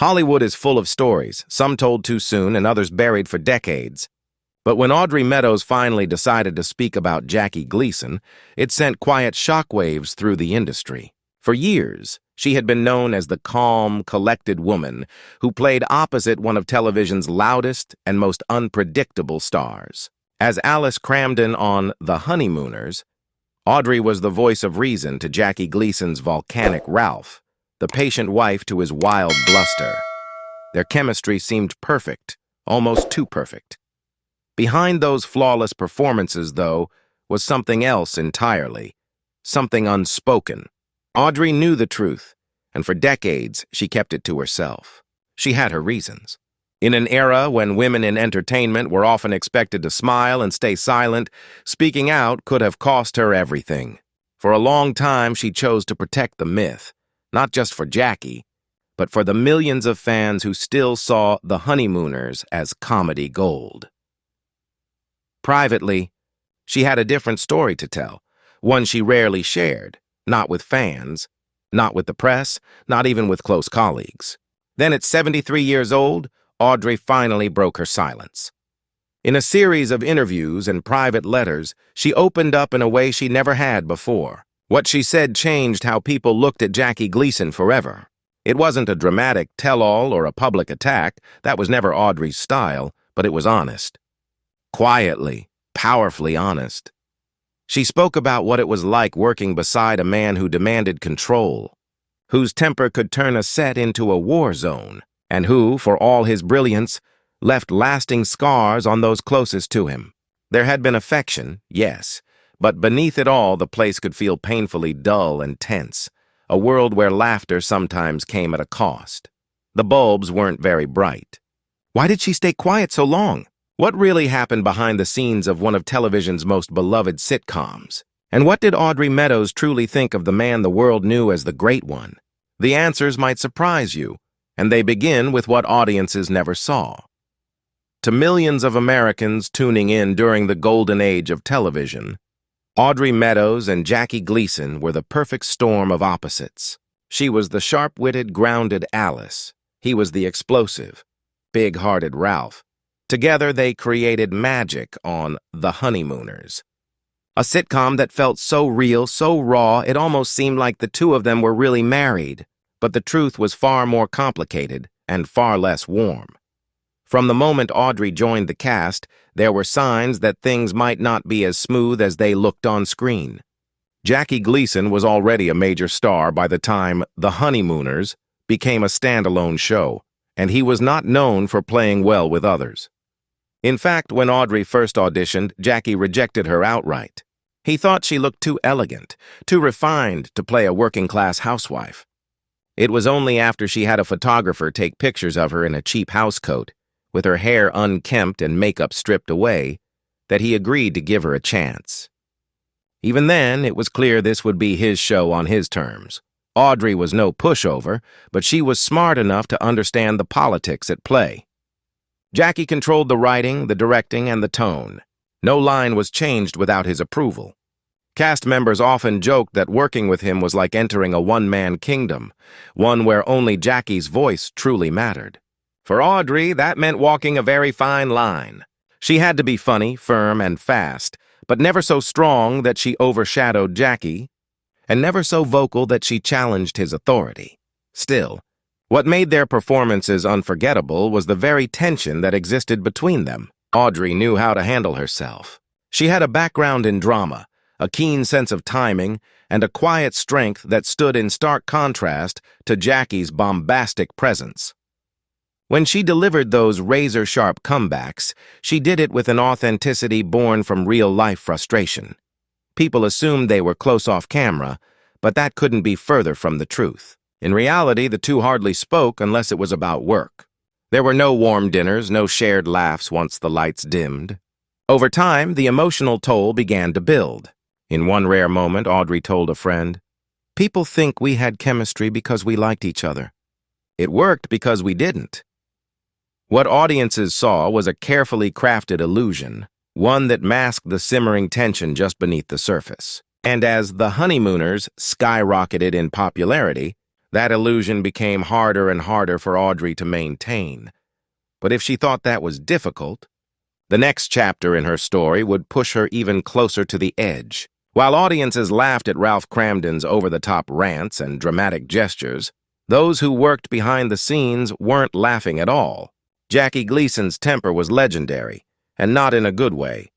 Hollywood is full of stories, some told too soon and others buried for decades. But when Audrey Meadows finally decided to speak about Jackie Gleason, it sent quiet shockwaves through the industry. For years, she had been known as the calm, collected woman who played opposite one of television's loudest and most unpredictable stars. As Alice Cramden on The Honeymooners, Audrey was the voice of reason to Jackie Gleason's volcanic Ralph, the patient wife to his wild bluster. Their chemistry seemed perfect, almost too perfect. Behind those flawless performances, though, was something else entirely, something unspoken. Audrey knew the truth, and for decades she kept it to herself. She had her reasons. In an era when women in entertainment were often expected to smile and stay silent, speaking out could have cost her everything. For a long time, she chose to protect the myth, not just for Jackie, but for the millions of fans who still saw The Honeymooners as comedy gold. Privately, she had a different story to tell, one she rarely shared, not with fans, not with the press, not even with close colleagues. Then at 73 years old, Audrey finally broke her silence. In a series of interviews and private letters, she opened up in a way she never had before. What she said changed how people looked at Jackie Gleason forever. It wasn't a dramatic tell-all or a public attack. That was never Audrey's style, but it was honest. Quietly, powerfully honest. She spoke about what it was like working beside a man who demanded control, whose temper could turn a set into a war zone, and who, for all his brilliance, left lasting scars on those closest to him. There had been affection, yes, but beneath it all the place could feel painfully dull and tense, a world where laughter sometimes came at a cost. The bulbs weren't very bright. Why did she stay quiet so long? What really happened behind the scenes of one of television's most beloved sitcoms? And what did Audrey Meadows truly think of the man the world knew as the Great One? The answers might surprise you, and they begin with what audiences never saw. To millions of Americans tuning in during the golden age of television, Audrey Meadows and Jackie Gleason were the perfect storm of opposites. She was the sharp-witted, grounded Alice. He was the explosive, big-hearted Ralph. Together, they created magic on The Honeymooners, a sitcom that felt so real, so raw, it almost seemed like the two of them were really married. But the truth was far more complicated and far less warm. From the moment Audrey joined the cast, there were signs that things might not be as smooth as they looked on screen. Jackie Gleason was already a major star by the time The Honeymooners became a standalone show, and he was not known for playing well with others. In fact, when Audrey first auditioned, Jackie rejected her outright. He thought she looked too elegant, too refined to play a working-class housewife. It was only after she had a photographer take pictures of her in a cheap housecoat, with her hair unkempt and makeup stripped away, that he agreed to give her a chance. Even then, it was clear this would be his show on his terms. Audrey was no pushover, but she was smart enough to understand the politics at play. Jackie controlled the writing, the directing, and the tone. No line was changed without his approval. Cast members often joked that working with him was like entering a one-man kingdom, one where only Jackie's voice truly mattered. For Audrey, that meant walking a very fine line. She had to be funny, firm, and fast, but never so strong that she overshadowed Jackie, and never so vocal that she challenged his authority. Still, what made their performances unforgettable was the very tension that existed between them. Audrey knew how to handle herself. She had a background in drama, a keen sense of timing, and a quiet strength that stood in stark contrast to Jackie's bombastic presence. When she delivered those razor-sharp comebacks, she did it with an authenticity born from real-life frustration. People assumed they were close off camera, but that couldn't be further from the truth. In reality, the two hardly spoke unless it was about work. There were no warm dinners, no shared laughs once the lights dimmed. Over time, the emotional toll began to build. In one rare moment, Audrey told a friend, "People think we had chemistry because we liked each other. It worked because we didn't." What audiences saw was a carefully crafted illusion, one that masked the simmering tension just beneath the surface. And as The Honeymooners skyrocketed in popularity, That illusion became harder and harder for Audrey to maintain. But if she thought that was difficult, the next chapter in her story would push her even closer to the edge. While audiences laughed at Ralph Cramden's over-the-top rants and dramatic gestures, those who worked behind the scenes weren't laughing at all. Jackie Gleason's temper was legendary, and not in a good way.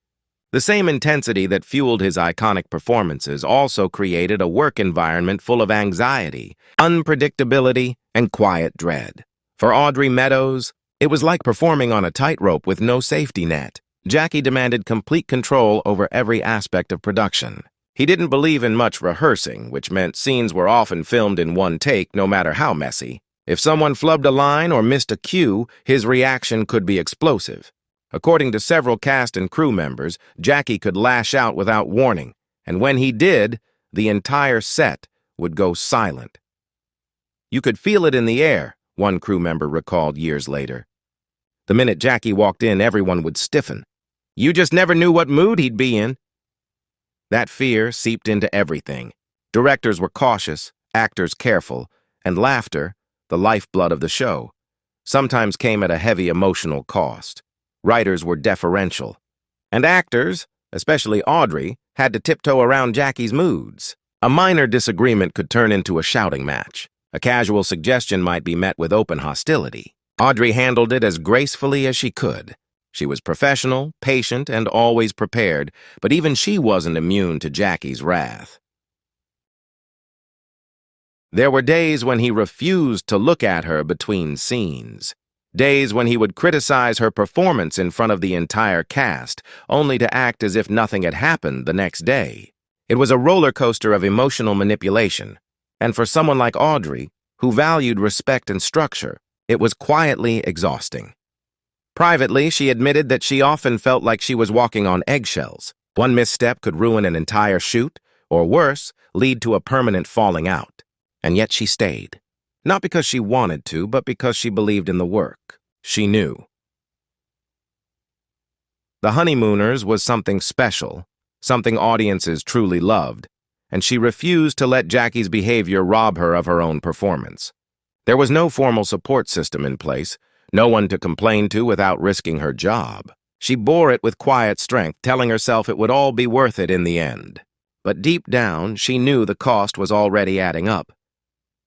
The same intensity that fueled his iconic performances also created a work environment full of anxiety, unpredictability, and quiet dread. For Audrey Meadows, it was like performing on a tightrope with no safety net. Jackie demanded complete control over every aspect of production. He didn't believe in much rehearsing, which meant scenes were often filmed in one take, no matter how messy. If someone flubbed a line or missed a cue, his reaction could be explosive. According to several cast and crew members, Jackie could lash out without warning, and when he did, the entire set would go silent. You could feel it in the air, one crew member recalled years later. The minute Jackie walked in, everyone would stiffen. You just never knew what mood he'd be in. That fear seeped into everything. Directors were cautious, actors careful, and laughter, the lifeblood of the show, sometimes came at a heavy emotional cost. Writers were deferential, and actors, especially Audrey, had to tiptoe around Jackie's moods. A minor disagreement could turn into a shouting match. A casual suggestion might be met with open hostility. Audrey handled it as gracefully as she could. She was professional, patient, and always prepared, but even she wasn't immune to Jackie's wrath. There were days when he refused to look at her between scenes. Days when he would criticize her performance in front of the entire cast, only to act as if nothing had happened the next day. It was a roller coaster of emotional manipulation, and for someone like Audrey, who valued respect and structure, it was quietly exhausting. Privately, she admitted that she often felt like she was walking on eggshells. One misstep could ruin an entire shoot, or worse, lead to a permanent falling out. And yet she stayed. Not because she wanted to, but because she believed in the work. She knew. The Honeymooners was something special, something audiences truly loved, and she refused to let Jackie's behavior rob her of her own performance. There was no formal support system in place, no one to complain to without risking her job. She bore it with quiet strength, telling herself it would all be worth it in the end. But deep down, she knew the cost was already adding up.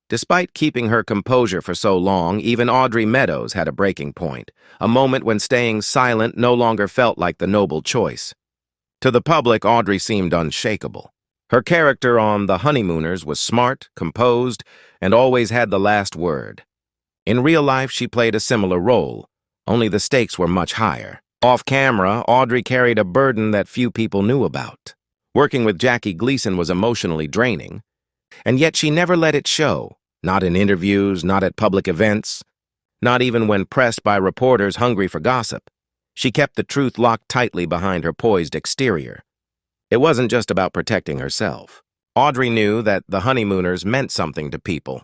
Despite keeping her composure for so long, even Audrey Meadows had a breaking point, a moment when staying silent no longer felt like the noble choice. To the public, Audrey seemed unshakable. Her character on The Honeymooners was smart, composed, and always had the last word. In real life, she played a similar role, only the stakes were much higher. Off camera, Audrey carried a burden that few people knew about. Working with Jackie Gleason was emotionally draining, and yet she never let it show, not in interviews, not at public events, not even when pressed by reporters hungry for gossip. She kept the truth locked tightly behind her poised exterior. It wasn't just about protecting herself. Audrey knew that The Honeymooners meant something to people.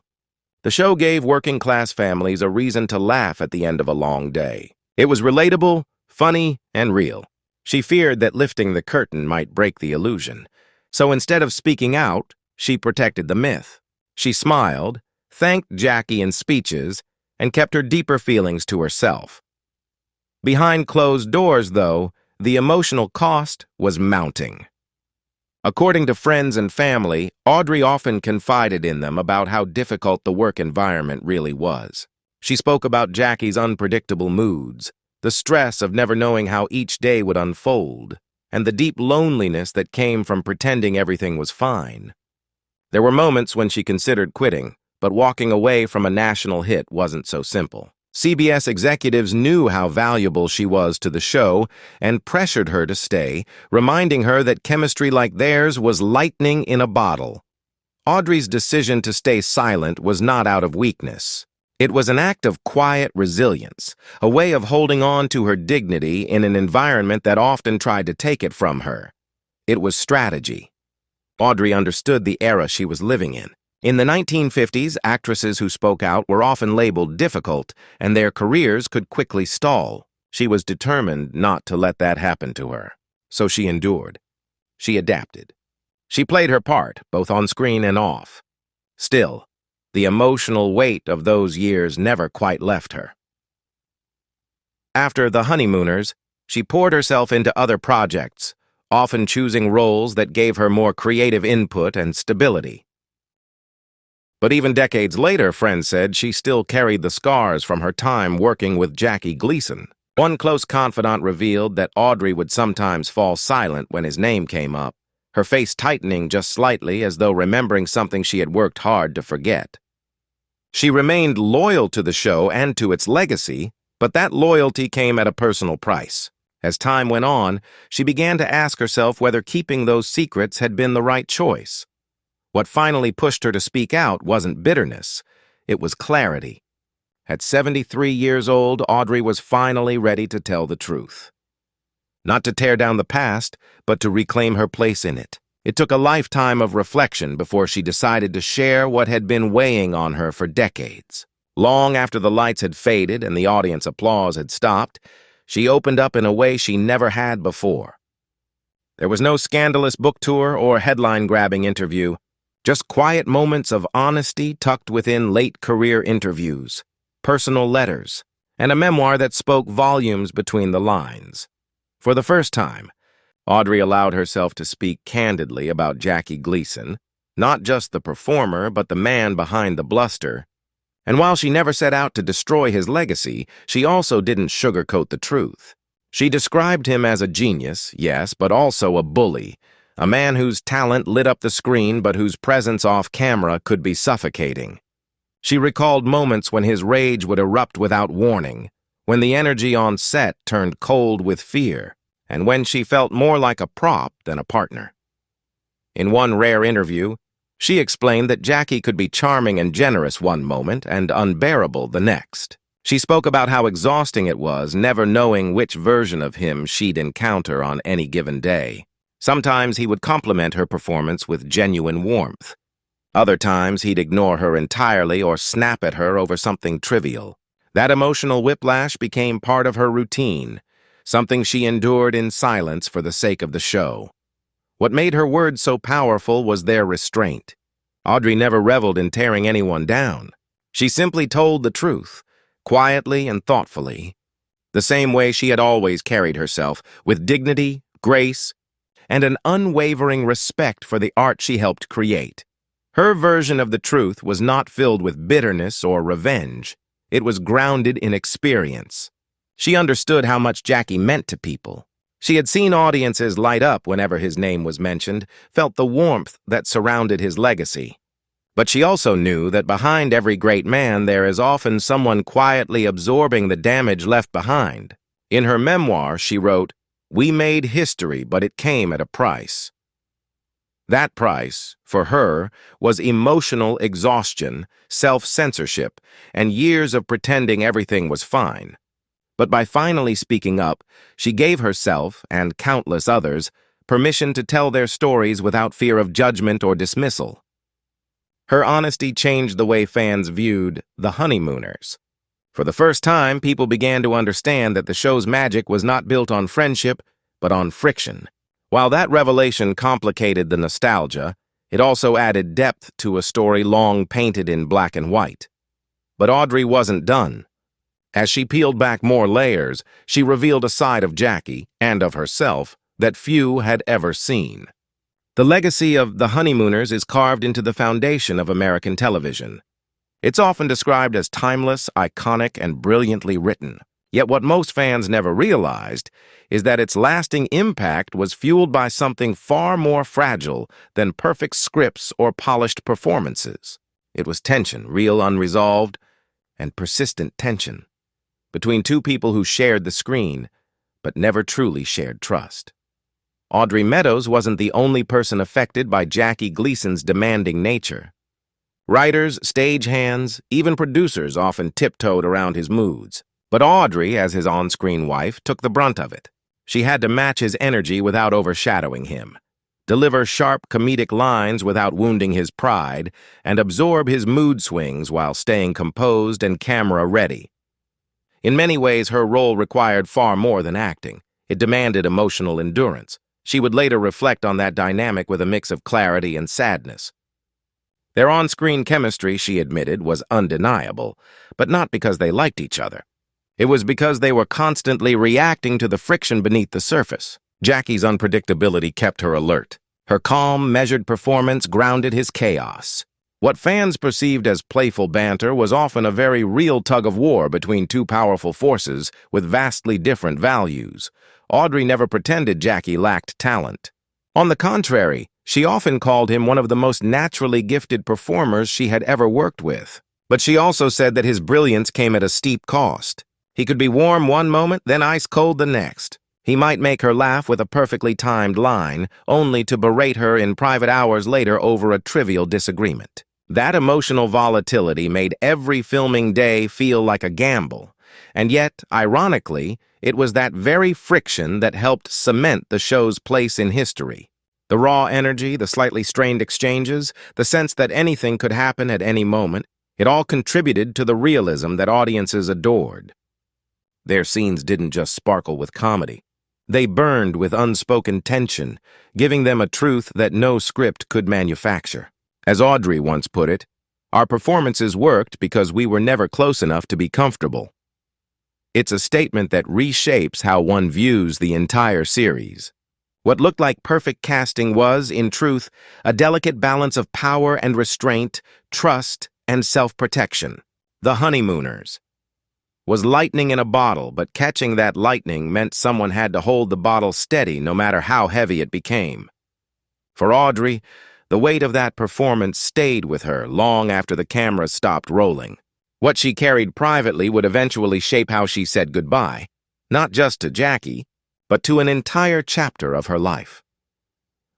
The show gave working-class families a reason to laugh at the end of a long day. It was relatable, funny, and real. She feared that lifting the curtain might break the illusion. So instead of speaking out, she protected the myth. She smiled, thanked Jackie in speeches, and kept her deeper feelings to herself. Behind closed doors, though, the emotional cost was mounting. According to friends and family, Audrey often confided in them about how difficult the work environment really was. She spoke about Jackie's unpredictable moods, the stress of never knowing how each day would unfold, and the deep loneliness that came from pretending everything was fine. There were moments when she considered quitting, but walking away from a national hit wasn't so simple. CBS executives knew how valuable she was to the show and pressured her to stay, reminding her that chemistry like theirs was lightning in a bottle. Audrey's decision to stay silent was not out of weakness. It was an act of quiet resilience, a way of holding on to her dignity in an environment that often tried to take it from her. It was strategy. Audrey understood the era she was living in. In the 1950s, actresses who spoke out were often labeled difficult, and their careers could quickly stall. She was determined not to let that happen to her. So she endured. She adapted. She played her part, both on screen and off. Still, The emotional weight of those years never quite left her. After The Honeymooners, she poured herself into other projects, often choosing roles that gave her more creative input and stability. But even decades later, friends said she still carried the scars from her time working with Jackie Gleason. One close confidant revealed that Audrey would sometimes fall silent when his name came up, her face tightening just slightly as though remembering something she had worked hard to forget. She remained loyal to the show and to its legacy, but that loyalty came at a personal price. As time went on, she began to ask herself whether keeping those secrets had been the right choice. What finally pushed her to speak out wasn't bitterness, it was clarity. At 73 years old, Audrey was finally ready to tell the truth. Not to tear down the past, but to reclaim her place in it. It took a lifetime of reflection before she decided to share what had been weighing on her for decades. Long after the lights had faded and the audience applause had stopped, she opened up in a way she never had before. There was no scandalous book tour or headline-grabbing interview, just quiet moments of honesty tucked within late-career interviews, personal letters, and a memoir that spoke volumes between the lines. For the first time, Audrey allowed herself to speak candidly about Jackie Gleason, not just the performer, but the man behind the bluster. And while she never set out to destroy his legacy, she also didn't sugarcoat the truth. She described him as a genius, yes, but also a bully, a man whose talent lit up the screen but whose presence off camera could be suffocating. She recalled moments when his rage would erupt without warning, when the energy on set turned cold with fear, and when she felt more like a prop than a partner. In one rare interview, she explained that Jackie could be charming and generous one moment and unbearable the next. She spoke about how exhausting it was never knowing which version of him she'd encounter on any given day. Sometimes he would compliment her performance with genuine warmth. Other times he'd ignore her entirely or snap at her over something trivial. That emotional whiplash became part of her routine, something she endured in silence for the sake of the show. What made her words so powerful was their restraint. Audrey never reveled in tearing anyone down. She simply told the truth, quietly and thoughtfully, the same way she had always carried herself, with dignity, grace, and an unwavering respect for the art she helped create. Her version of the truth was not filled with bitterness or revenge. It was grounded in experience. She understood how much Jackie meant to people. She had seen audiences light up whenever his name was mentioned, felt the warmth that surrounded his legacy. But she also knew that behind every great man there is often someone quietly absorbing the damage left behind. In her memoir, she wrote, "We made history, but it came at a price." That price, for her, was emotional exhaustion, self-censorship, and years of pretending everything was fine. But by finally speaking up, she gave herself, and countless others, permission to tell their stories without fear of judgment or dismissal. Her honesty changed the way fans viewed The Honeymooners. For the first time, people began to understand that the show's magic was not built on friendship, but on friction. While that revelation complicated the nostalgia, it also added depth to a story long painted in black and white. But Audrey wasn't done. As she peeled back more layers, she revealed a side of Jackie, and of herself, that few had ever seen. The legacy of The Honeymooners is carved into the foundation of American television. It's often described as timeless, iconic, and brilliantly written. Yet what most fans never realized is that its lasting impact was fueled by something far more fragile than perfect scripts or polished performances. It was tension, real unresolved, and persistent tension, between two people who shared the screen, but never truly shared trust. Audrey Meadows wasn't the only person affected by Jackie Gleason's demanding nature. Writers, stagehands, even producers often tiptoed around his moods. But Audrey, as his on-screen wife, took the brunt of it. She had to match his energy without overshadowing him, deliver sharp comedic lines without wounding his pride, and absorb his mood swings while staying composed and camera-ready. In many ways, her role required far more than acting. It demanded emotional endurance. She would later reflect on that dynamic with a mix of clarity and sadness. Their on-screen chemistry, she admitted, was undeniable, but not because they liked each other. It was because they were constantly reacting to the friction beneath the surface. Jackie's unpredictability kept her alert. Her calm, measured performance grounded his chaos. What fans perceived as playful banter was often a very real tug-of-war between two powerful forces with vastly different values. Audrey never pretended Jackie lacked talent. On the contrary, she often called him one of the most naturally gifted performers she had ever worked with. But she also said that his brilliance came at a steep cost. He could be warm one moment, then ice-cold the next. He might make her laugh with a perfectly timed line, only to berate her in private hours later over a trivial disagreement. That emotional volatility made every filming day feel like a gamble. And yet, ironically, it was that very friction that helped cement the show's place in history. The raw energy, the slightly strained exchanges, the sense that anything could happen at any moment, it all contributed to the realism that audiences adored. Their scenes didn't just sparkle with comedy. They burned with unspoken tension, giving them a truth that no script could manufacture. As Audrey once put it, our performances worked because we were never close enough to be comfortable. It's a statement that reshapes how one views the entire series. What looked like perfect casting was, in truth, a delicate balance of power and restraint, trust and self-protection. The Honeymooners was lightning in a bottle, but catching that lightning meant someone had to hold the bottle steady no matter how heavy it became. For Audrey, the weight of that performance stayed with her long after the camera stopped rolling. What she carried privately would eventually shape how she said goodbye, not just to Jackie, but to an entire chapter of her life.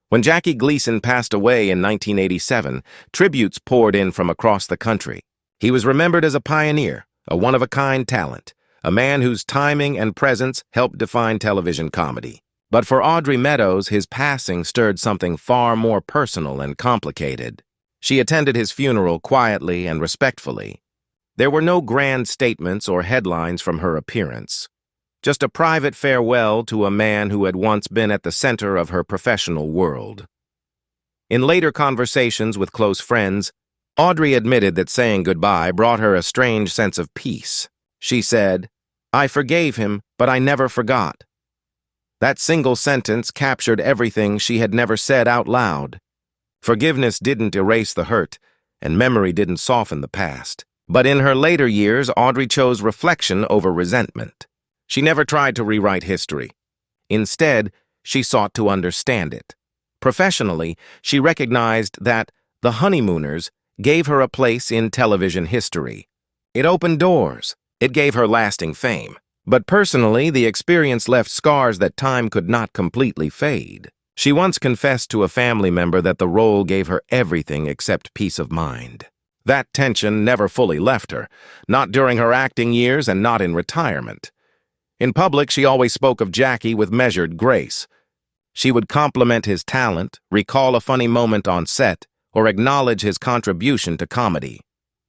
When Jackie Gleason passed away in 1987, tributes poured in from across the country. He was remembered as a pioneer, a one-of-a-kind talent, a man whose timing and presence helped define television comedy. But for Audrey Meadows, his passing stirred something far more personal and complicated. She attended his funeral quietly and respectfully. There were no grand statements or headlines from her appearance, just a private farewell to a man who had once been at the center of her professional world. In later conversations with close friends, Audrey admitted that saying goodbye brought her a strange sense of peace. She said, "I forgave him, but I never forgot." That single sentence captured everything she had never said out loud. Forgiveness didn't erase the hurt, and memory didn't soften the past. But in her later years, Audrey chose reflection over resentment. She never tried to rewrite history. Instead, she sought to understand it. Professionally, she recognized that The Honeymooners gave her a place in television history. It opened doors. It gave her lasting fame. But personally, the experience left scars that time could not completely fade. She once confessed to a family member that the role gave her everything except peace of mind. That tension never fully left her, not during her acting years and not in retirement. In public, she always spoke of Jackie with measured grace. She would compliment his talent, recall a funny moment on set, or acknowledge his contribution to comedy.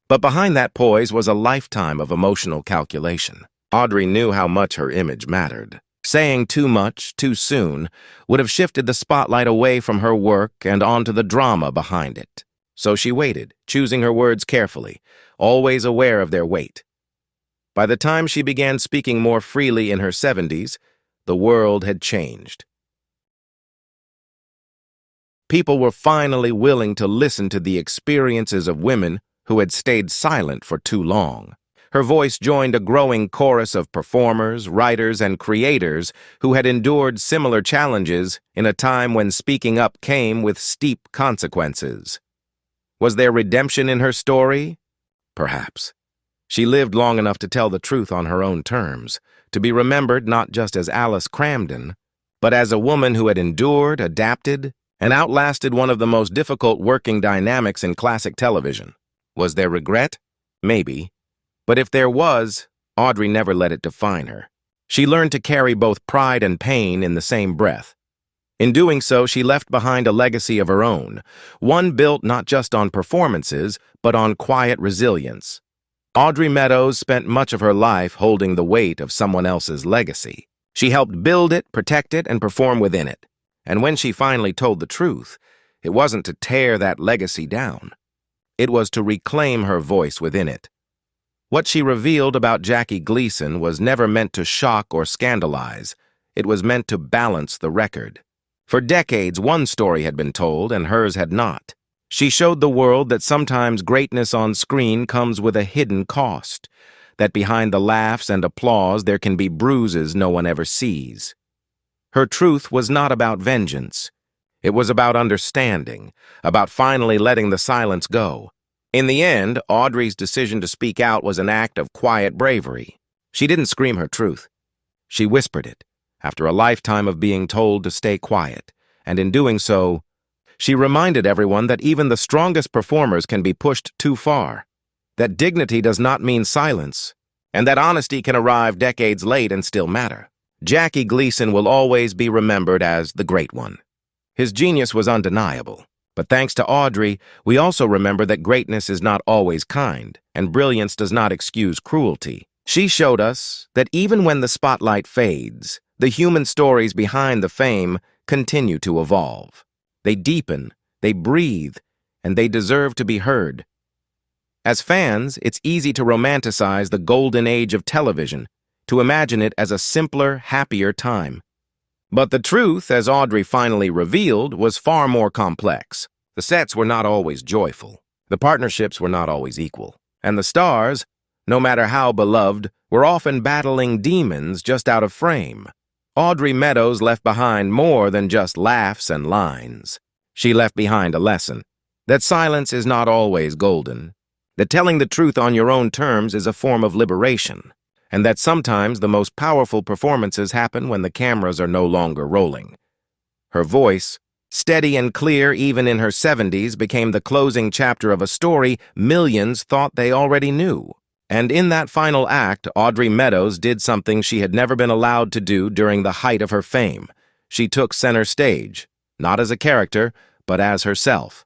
But behind that poise was a lifetime of emotional calculation. Audrey knew how much her image mattered. Saying too much, too soon, would have shifted the spotlight away from her work and onto the drama behind it. So she waited, choosing her words carefully, always aware of their weight. By the time she began speaking more freely in her 70s, the world had changed. People were finally willing to listen to the experiences of women who had stayed silent for too long. Her voice joined a growing chorus of performers, writers, and creators who had endured similar challenges in a time when speaking up came with steep consequences. Was there redemption in her story? Perhaps. She lived long enough to tell the truth on her own terms, to be remembered not just as Alice Cramden, but as a woman who had endured, adapted, and outlasted one of the most difficult working dynamics in classic television. Was there regret? Maybe. But if there was, Audrey never let it define her. She learned to carry both pride and pain in the same breath. In doing so, she left behind a legacy of her own, one built not just on performances, but on quiet resilience. Audrey Meadows spent much of her life holding the weight of someone else's legacy. She helped build it, protect it, and perform within it. And when she finally told the truth, it wasn't to tear that legacy down. It was to reclaim her voice within it. What she revealed about Jackie Gleason was never meant to shock or scandalize. It was meant to balance the record. For decades, one story had been told, and hers had not. She showed the world that sometimes greatness on screen comes with a hidden cost, that behind the laughs and applause there can be bruises no one ever sees. Her truth was not about vengeance. It was about understanding, about finally letting the silence go. In the end, Audrey's decision to speak out was an act of quiet bravery. She didn't scream her truth. She whispered it, after a lifetime of being told to stay quiet, and in doing so, she reminded everyone that even the strongest performers can be pushed too far, that dignity does not mean silence, and that honesty can arrive decades late and still matter. Jackie Gleason will always be remembered as the Great One. His genius was undeniable, but thanks to Audrey, we also remember that greatness is not always kind, and brilliance does not excuse cruelty. She showed us that even when the spotlight fades, the human stories behind the fame continue to evolve. They deepen, they breathe, and they deserve to be heard. As fans, it's easy to romanticize the golden age of television, to imagine it as a simpler, happier time. But the truth, as Audrey finally revealed, was far more complex. The sets were not always joyful. The partnerships were not always equal. And the stars, no matter how beloved, were often battling demons just out of frame. Audrey Meadows left behind more than just laughs and lines. She left behind a lesson, that silence is not always golden, that telling the truth on your own terms is a form of liberation, and that sometimes the most powerful performances happen when the cameras are no longer rolling. Her voice, steady and clear even in her 70s, became the closing chapter of a story millions thought they already knew. And in that final act, Audrey Meadows did something she had never been allowed to do during the height of her fame. She took center stage, not as a character, but as herself.